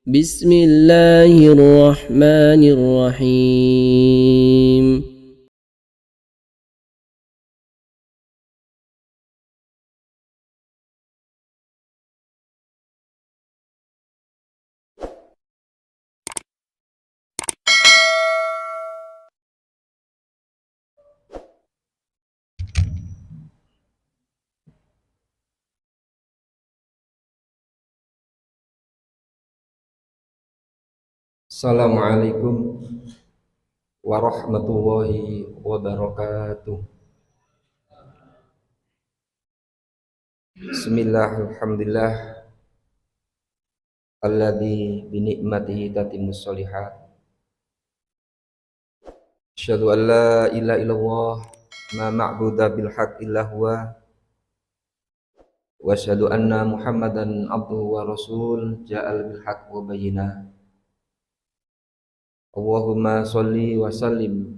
بسم الله الرحمن الرحيم. Assalamualaikum warahmatullahi wabarakatuh. Bismillah, alhamdulillah, alladzi bi ni'matihi tatimmus shalihat. Asyhadu an la ilaha illallah ma ma'budu bil haqq illa huwa wa asyhadu anna Muhammadan abduhu wa rasul ja'al bil haqq wa bayyinah. Allahumma sholli wa sallim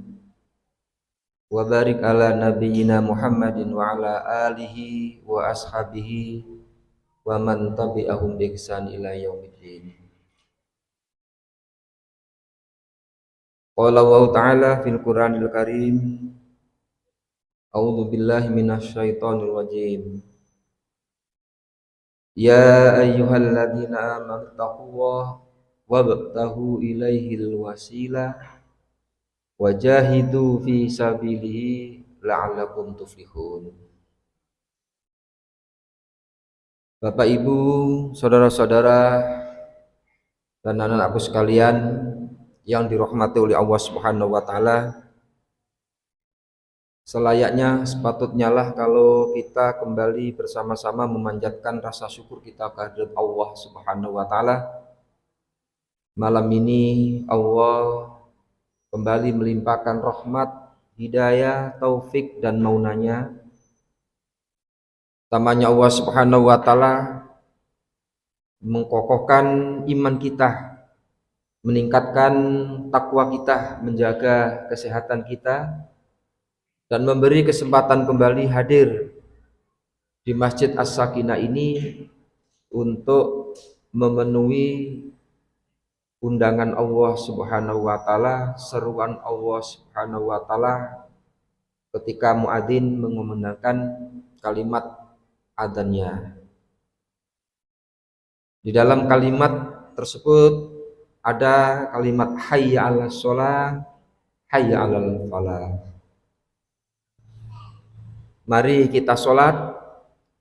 wa barik ala nabiyyina Muhammadin wa ala alihi wa ashabihi wa man tabi'ahum bi ihsan ila yaumiddin. Qala Allah Ta'ala fil Qur'anil Karim, A'udzu billahi minasy syaithanir rajim. Ya ayyuhalladzina amanu taqullaha wabtaghu ilaihil wasilah wajahidu fi sabilihi la'allakum tuflihun. Bapak Ibu, saudara-saudara dan anak-anakku sekalian yang dirahmati oleh Allah Subhanahu wa taala, selayaknya sepatutnya lah kalau kita kembali bersama-sama memanjatkan rasa syukur kita kehadirat Allah Subhanahu wa taala. Malam ini Allah kembali melimpahkan rahmat, hidayah, taufik dan maunanya. Tamanya Allah Subhanahu wa taala mengkokohkan iman kita, meningkatkan takwa kita, menjaga kesehatan kita, dan memberi kesempatan kembali hadir di Masjid As-Sakinah ini untuk memenuhi undangan Allah Subhanahu wa taala, seruan Allah Subhanahu wa taala ketika muadzin mengumandangkan kalimat adzannya. Di dalam kalimat tersebut ada kalimat hayya 'alas shalah, hayya 'alal falah. Mari kita sholat,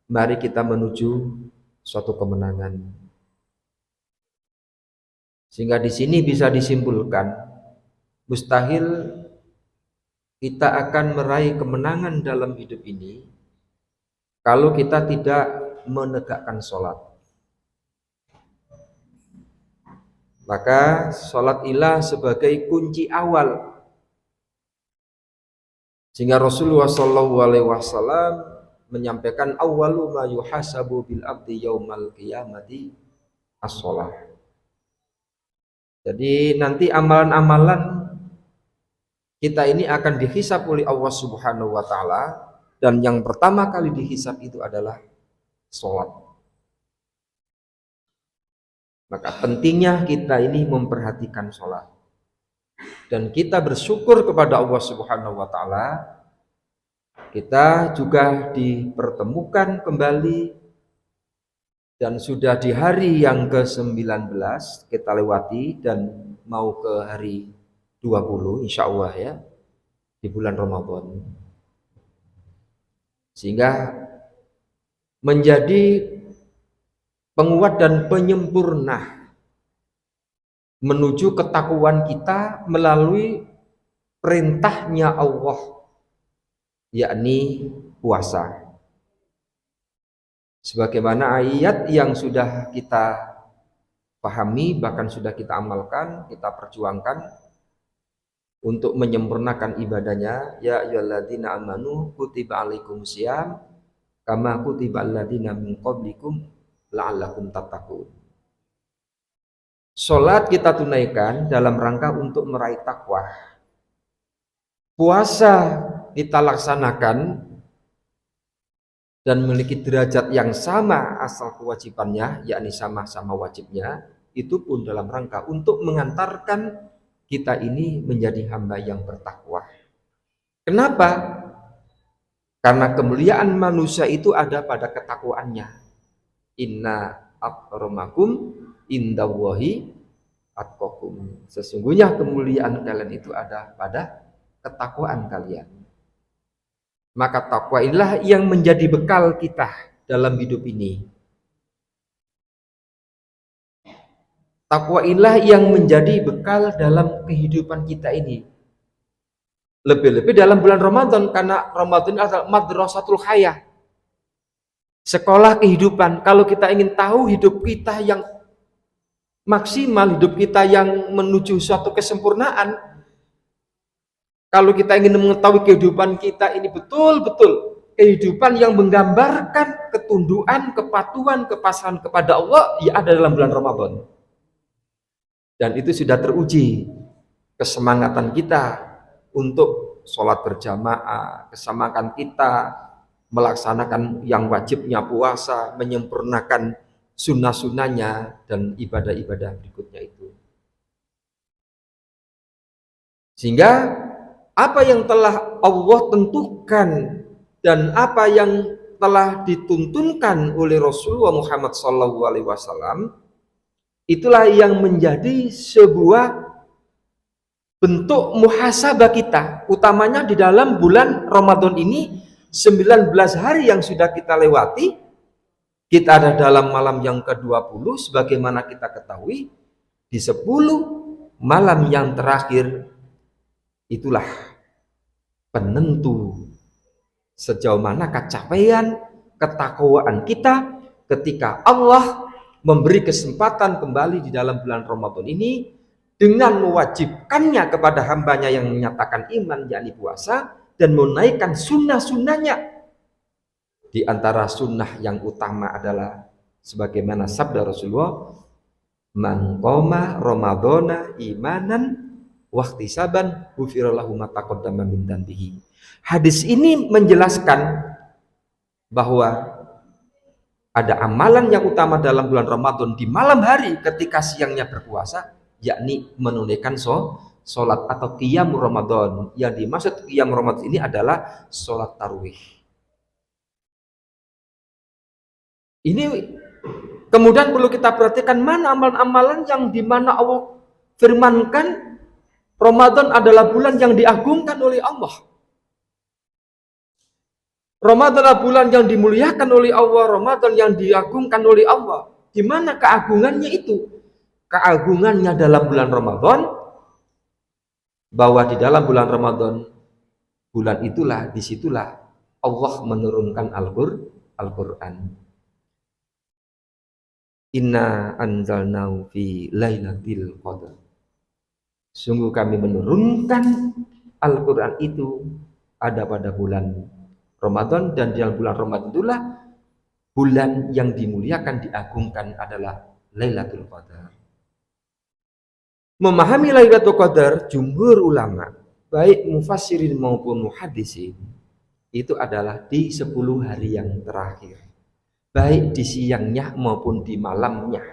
mari kita menuju suatu kemenangan. Sehingga di sini bisa disimpulkan, mustahil kita akan meraih kemenangan dalam hidup ini kalau kita tidak menegakkan sholat. Maka sholat ilah sebagai kunci awal. Sehingga Rasulullah SAW menyampaikan awwalu ma yuhasabu bil abdi yaumal qiyamati as-sholah. Jadi nanti amalan-amalan kita ini akan dihisab oleh Allah Subhanahu wa taala, dan yang pertama kali dihisab itu adalah sholat. Maka pentingnya kita ini memperhatikan sholat, dan kita bersyukur kepada Allah Subhanahu wa taala, kita juga dipertemukan kembali dan sudah di hari yang ke-19 kita lewati dan mau ke hari 20 insya Allah ya, di bulan Ramadan. Sehingga menjadi penguat dan penyempurna menuju ketakwaan kita melalui perintahnya Allah, yakni puasa. Sebagaimana ayat yang sudah kita pahami, bahkan sudah kita amalkan, kita perjuangkan untuk menyempurnakan ibadahnya. Ya ayyuhalladzina amanu kutiba alaikumusiyam kama kutiba alladzina min qablikum la'allakum tattaqun. Salat kita tunaikan dalam rangka untuk meraih takwa. Puasa kita laksanakan dan memiliki derajat yang sama asal kewajibannya, yakni sama-sama wajibnya, itu pun dalam rangka untuk mengantarkan kita ini menjadi hamba yang bertakwa. Kenapa? Karena kemuliaan manusia itu ada pada ketakwaannya. Inna akramakum indallahi atqakum. Sesungguhnya kemuliaan kalian itu ada pada ketakwaan kalian. Maka takwa inilah yang menjadi bekal kita dalam hidup ini. Takwa inilah yang menjadi bekal dalam kehidupan kita ini. Lebih-lebih dalam bulan Ramadan, karena Ramadan adalah madrasatul hayah. Sekolah kehidupan. Kalau kita ingin tahu hidup kita yang maksimal, hidup kita yang menuju suatu kesempurnaan, kalau kita ingin mengetahui kehidupan kita ini betul-betul kehidupan yang menggambarkan ketundukan, kepatuhan, kepasrahan kepada Allah, ya ada dalam bulan Ramadan. Dan itu sudah teruji kesemangatan kita untuk sholat berjamaah, kesemangat kita melaksanakan yang wajibnya puasa, menyempurnakan sunnah-sunnahnya dan ibadah-ibadah berikutnya itu. Sehingga apa yang telah Allah tentukan dan apa yang telah dituntunkan oleh Rasulullah Muhammad SAW, itulah yang menjadi sebuah bentuk muhasabah kita, utamanya di dalam bulan Ramadan ini. 19 hari yang sudah kita lewati, kita ada dalam malam yang ke-20, sebagaimana kita ketahui, di 10 malam yang terakhir, itulah penentu sejauh mana capaian ketakwaan kita ketika Allah memberi kesempatan kembali di dalam bulan Ramadan ini dengan mewajibkannya kepada hambanya yang menyatakan iman, yakni puasa, dan menaikkan sunnah-sunnahnya. Di antara sunnah yang utama adalah sebagaimana sabda Rasulullah, man qoma ramadhana imanan wahtisaban ghufira lahu ma taqaddama min dzambihi. Hadis ini menjelaskan bahwa ada amalan yang utama dalam bulan Ramadan di malam hari ketika siangnya berpuasa, yakni menunaikan sholat atau qiyam Ramadan. Yang dimaksud qiyam Ramadan ini adalah sholat tarawih. Ini kemudian perlu kita perhatikan mana amalan-amalan yang dimana Allah firmankan Ramadan adalah bulan yang diagungkan oleh Allah. Ramadan adalah bulan yang dimuliakan oleh Allah, Ramadan yang diagungkan oleh Allah. Di mana keagungannya itu? Keagungannya dalam bulan Ramadan, bahwa di dalam bulan Ramadan, bulan itulah, disitulah Allah menurunkan Al-Quran. Inna anzalnahu fi lailatul qadar. Sungguh kami menurunkan Al-Quran itu ada pada bulan Ramadan, dan di dalam bulan Ramadan itulah bulan yang dimuliakan, diagungkan adalah Lailatul Qadar. Memahami Lailatul Qadar, jumhur ulama, baik mufassirin maupun muhaddisin, itu adalah di 10 hari yang terakhir, baik di siangnya maupun di malamnya.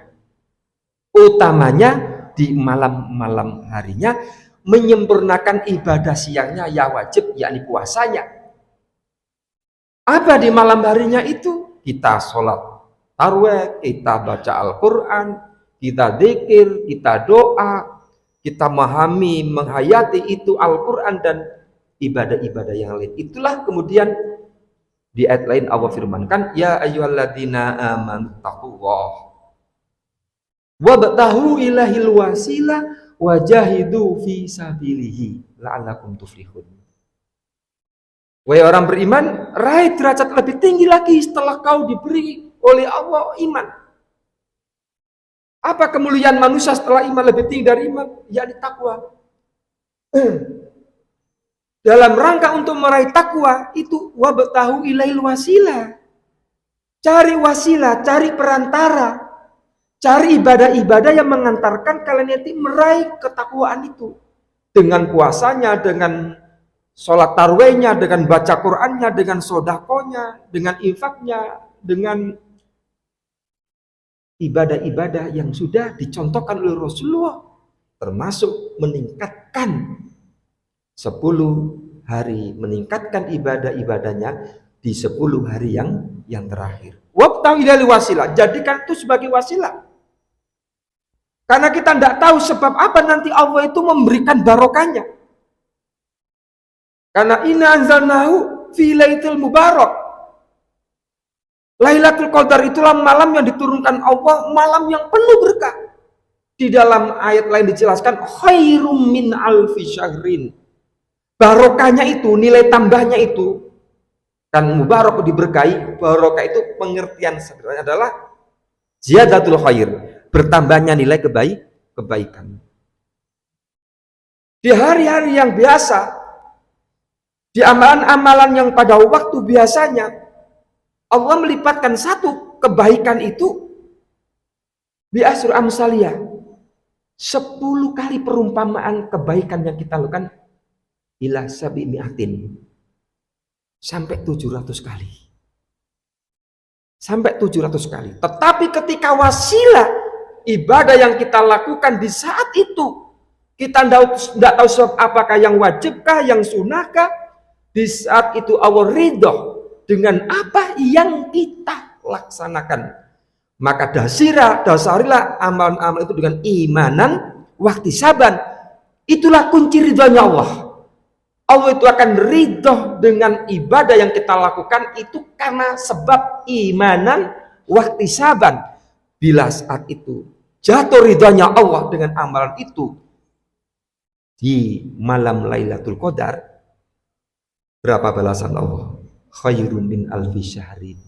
Utamanya di malam-malam harinya, menyempurnakan ibadah siangnya ya wajib, yakni puasanya. Apa di malam harinya itu? Kita sholat tarawih, kita baca Al-Quran, kita zikir, kita doa, kita memahami, menghayati itu Al-Quran dan ibadah-ibadah yang lain. Itulah kemudian di ayat lain Allah firmankan, ya ayyuhalladzina amanu taqullah wabtahu ilahil wasilah wajahidu fi sabilihi la'allakum tuflihun. Wahai orang beriman, raih derajat lebih tinggi lagi setelah kau diberi oleh Allah iman. Apa kemuliaan manusia setelah iman lebih tinggi dari iman? Yakni takwa. Dalam rangka untuk meraih takwa itu wabtahu ilail wasilah. Cari wasilah, cari perantara, cari ibadah-ibadah yang mengantarkan kalian itu meraih ketakwaan itu. Dengan puasanya, dengan sholat tarawihnya, dengan baca Qur'annya, dengan sodakonya, dengan infaknya, dengan ibadah-ibadah yang sudah dicontohkan oleh Rasulullah, termasuk meningkatkan 10 hari, meningkatkan ibadah-ibadahnya di 10 hari yang terakhir. Wabtaghi ilal wasilah, jadikan itu sebagai wasilah. Karena kita tidak tahu sebab apa nanti Allah itu memberikan barokahnya. Karena inna anzalnahu fi lailatul mubarak. Lailatul Qadar itulah malam yang diturunkan Allah, malam yang penuh berkah. Di dalam ayat lain dijelaskan khairum min alfi syahrin. Barokahnya itu, nilai tambahnya itu, kan mubarak diberkahi, barokah itu pengertian sebenarnya adalah ziyadatul khair, bertambahnya nilai kebaikan. Di hari-hari yang biasa, di amalan-amalan yang pada waktu biasanya, Allah melipatkan satu kebaikan itu bi asr amsaliyah, 10 kali perumpamaan kebaikan yang kita lakukan ila sabi mi'atin, sampai 700 kali. Sampai 700 kali. Tetapi ketika wasilah ibadah yang kita lakukan di saat itu, kita tidak tahu sebab apakah yang wajibkah, yang sunnahkah, di saat itu Allah ridho dengan apa yang kita laksanakan. Maka dasarilah amalan-amalan itu dengan imanan wahtisaban. Itulah kunci ridhonya Allah. Allah itu akan ridho dengan ibadah yang kita lakukan itu karena sebab imanan wahtisaban. Bila saat itu jatuh ridhonya Allah dengan amalan itu di malam Lailatul Qadar, berapa balasan Allah? Khairun min alfi syahrin,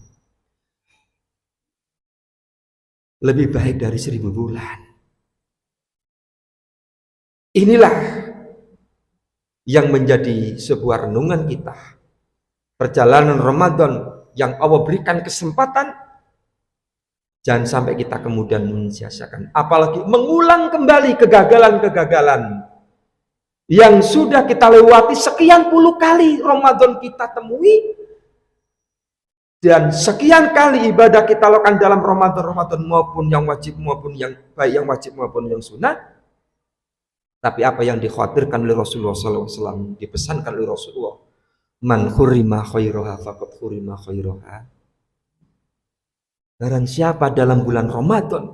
lebih baik dari 1000 bulan. Inilah yang menjadi sebuah renungan kita. Perjalanan Ramadan yang Allah berikan kesempatan, jangan sampai kita kemudian mensia-siakan, apalagi mengulang kembali kegagalan-kegagalan yang sudah kita lewati sekian puluh kali Ramadan kita temui. Dan sekian kali ibadah kita lakukan dalam Ramadan maupun yang wajib maupun yang baik yang wajib maupun yang sunnah. Tapi apa yang dikhawatirkan oleh Rasulullah SAW, dipesankan oleh Rasulullah, man khurima khairaha faqad khurima khairaha. Barang siapa dalam bulan Ramadan,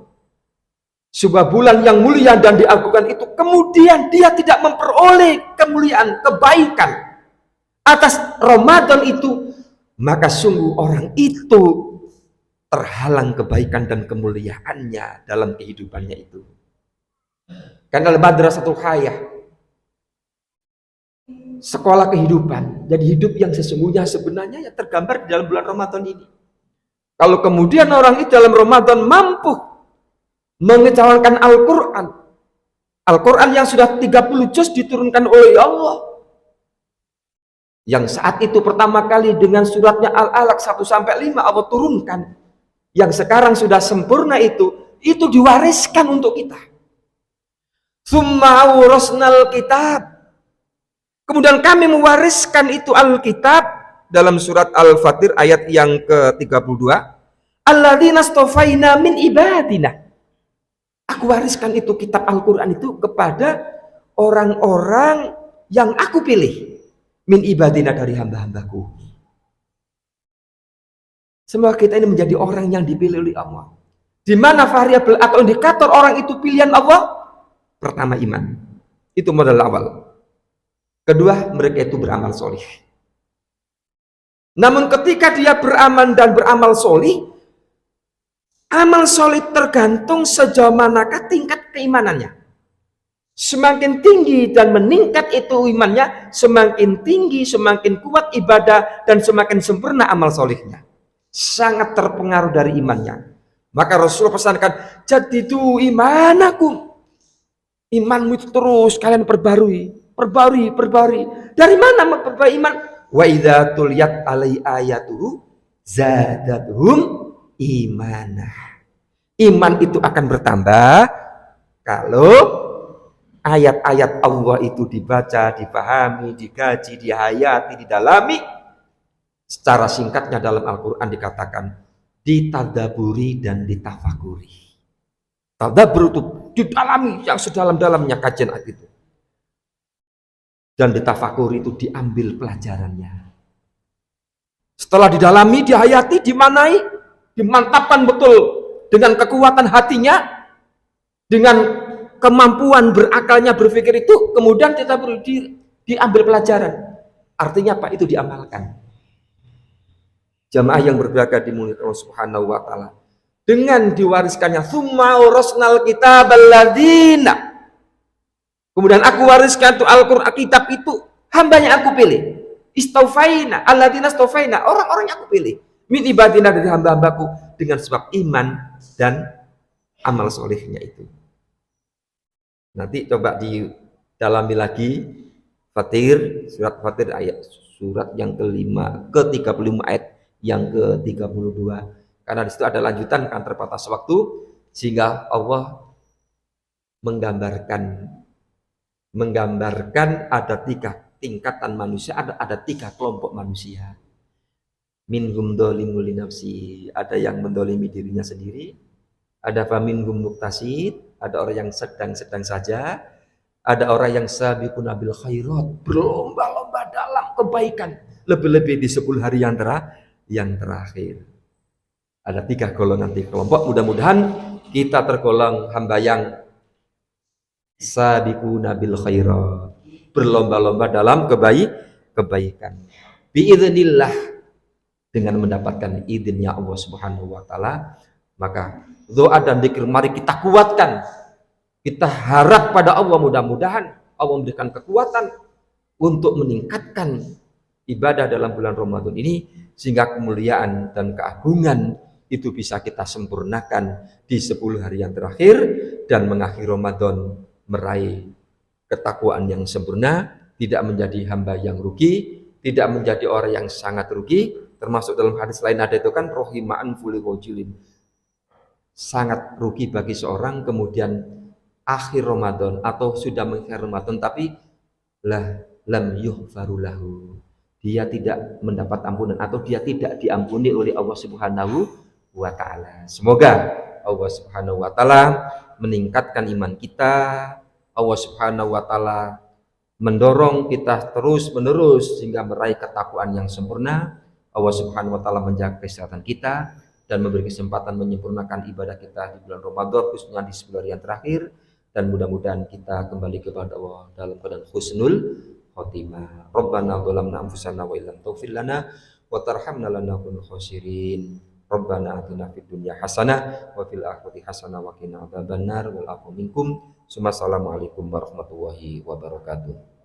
sebuah bulan yang mulia dan diagungkan itu, kemudian dia tidak memperoleh kemuliaan, kebaikan atas Ramadan itu, maka sungguh orang itu terhalang kebaikan dan kemuliaannya dalam kehidupannya itu. Karena madrasatul hayah, sekolah kehidupan. Jadi hidup yang sesungguhnya sebenarnya yang tergambar di dalam bulan Ramadan ini. Kalau kemudian orang itu dalam Ramadan mampu mengejawankan Al-Quran, Al-Quran yang sudah 30 juz diturunkan oleh Allah, yang saat itu pertama kali dengan suratnya Al-Alaq 1-5 Allah turunkan, yang sekarang sudah sempurna itu diwariskan untuk kita. Tsumma awrasnal kitab, kemudian kami mewariskan itu Alkitab dalam surat Al-Fatir ayat yang ke-32, alladzina astafaina min ibadina. Aku wariskan itu kitab Al-Quran itu kepada orang-orang yang aku pilih, min ibadina, dari hamba-hambaku. Semoga kita ini menjadi orang yang dipilih oleh Allah. Di mana variabel atau indikator orang itu pilihan Allah? Pertama, iman. Itu modal awal. Kedua, mereka itu beramal solih. Namun ketika dia beramal dan beramal solih, amal solih tergantung sejauh manakah tingkat keimanannya. Semakin tinggi dan meningkat itu imannya, semakin tinggi, semakin kuat ibadah, dan semakin sempurna amal solihnya. Sangat terpengaruh dari imannya. Maka Rasulullah pesankan, jadidu imanakum. Imanmu itu terus kalian perbarui. Dari mana memperbarui iman? Wa idza tuliyat alai ayatuhu zadatuhum imanah. Iman itu akan bertambah kalau ayat-ayat Allah itu dibaca, dipahami, dikaji, dihayati, didalami. Secara singkatnya dalam Al-Quran dikatakan ditadaburi dan ditafakuri. Tadabbur itu didalami yang sedalam-dalamnya kajian ayat itu. Dan ditafakuri itu diambil pelajarannya. Setelah didalami, dihayati, dimanai, dimantapkan betul dengan kekuatan hatinya, dengan kemampuan berakalnya berpikir itu, kemudian kita perlu diambil pelajaran. Artinya apa? Itu diamalkan. Jamaah yang berbahagia dimuliakan Allah Subhanahu wa taala. Dengan diwariskannya tsumma urasnal kitabal ladzina. Kemudian aku wariskan itu Al-Qur'an, kitab itu hambanya aku pilih. Istaufaina alladzina istaufaina, orang-orang yang aku pilih. Min ibadina, dari hamba-hambaku, dengan sebab iman dan amal solehnya itu. Nanti coba didalami lagi Fatir, surat Fatir ayat surat yang ke-35 ayat yang ke-32. Karena di situ ada lanjutan kan terbatas waktu, sehingga Allah menggambarkan ada 3 tingkatan manusia, ada 3 kelompok manusia. Minhum dolimul nafsi, ada yang mendolimi dirinya sendiri, ada faminhum muktasid, ada orang yang sedang-sedang saja, ada orang yang sabiquna bil khairat, berlomba-lomba dalam kebaikan, lebih-lebih di 10 hari yang terakhir. Ada 3 golongan, 3 kelompok. Mudah-mudahan kita tergolong hamba yang sabiquna bil khairat, berlomba-lomba dalam kebaikan. Biiznillah, dengan mendapatkan izinnya Allah Subhanahu wa taala. Maka doa dan zikir mari kita kuatkan. Kita harap pada Allah, mudah-mudahan Allah memberikan kekuatan untuk meningkatkan ibadah dalam bulan Ramadan ini, sehingga kemuliaan dan keagungan itu bisa kita sempurnakan di 10 hari yang terakhir, dan mengakhiri Ramadan meraih ketakwaan yang sempurna, tidak menjadi hamba yang rugi, tidak menjadi orang yang sangat rugi. Termasuk dalam hadis lain ada itu kan, rohima'an fuli wajilin, sangat rugi bagi seorang kemudian akhir Ramadan atau sudah mengakhir Ramadan tapi lam yughfaru lahu, dia tidak mendapat ampunan atau dia tidak diampuni oleh Allah Subhanahu wa taala. Semoga Allah Subhanahu wa taala meningkatkan iman kita, Allah Subhanahu wa taala mendorong kita terus-menerus sehingga meraih ketakwaan yang sempurna. Allah Subhanahu wa taala menjaga kesehatan kita dan memberi kesempatan menyempurnakan ibadah kita di bulan Ramadan, khususnya di 10 hari yang terakhir, dan mudah-mudahan kita kembali kepada Allah dalam keadaan husnul khotimah. Rabbana zalamna anfusana wa illam taghfir lana wa tarhamna lanakunanna khosirin. Rabbana atina fid dunya hasanah wa fil akhirati hasanah wa qina adzabannar wal afu minkum. Assalamualaikum warahmatullahi wabarakatuh.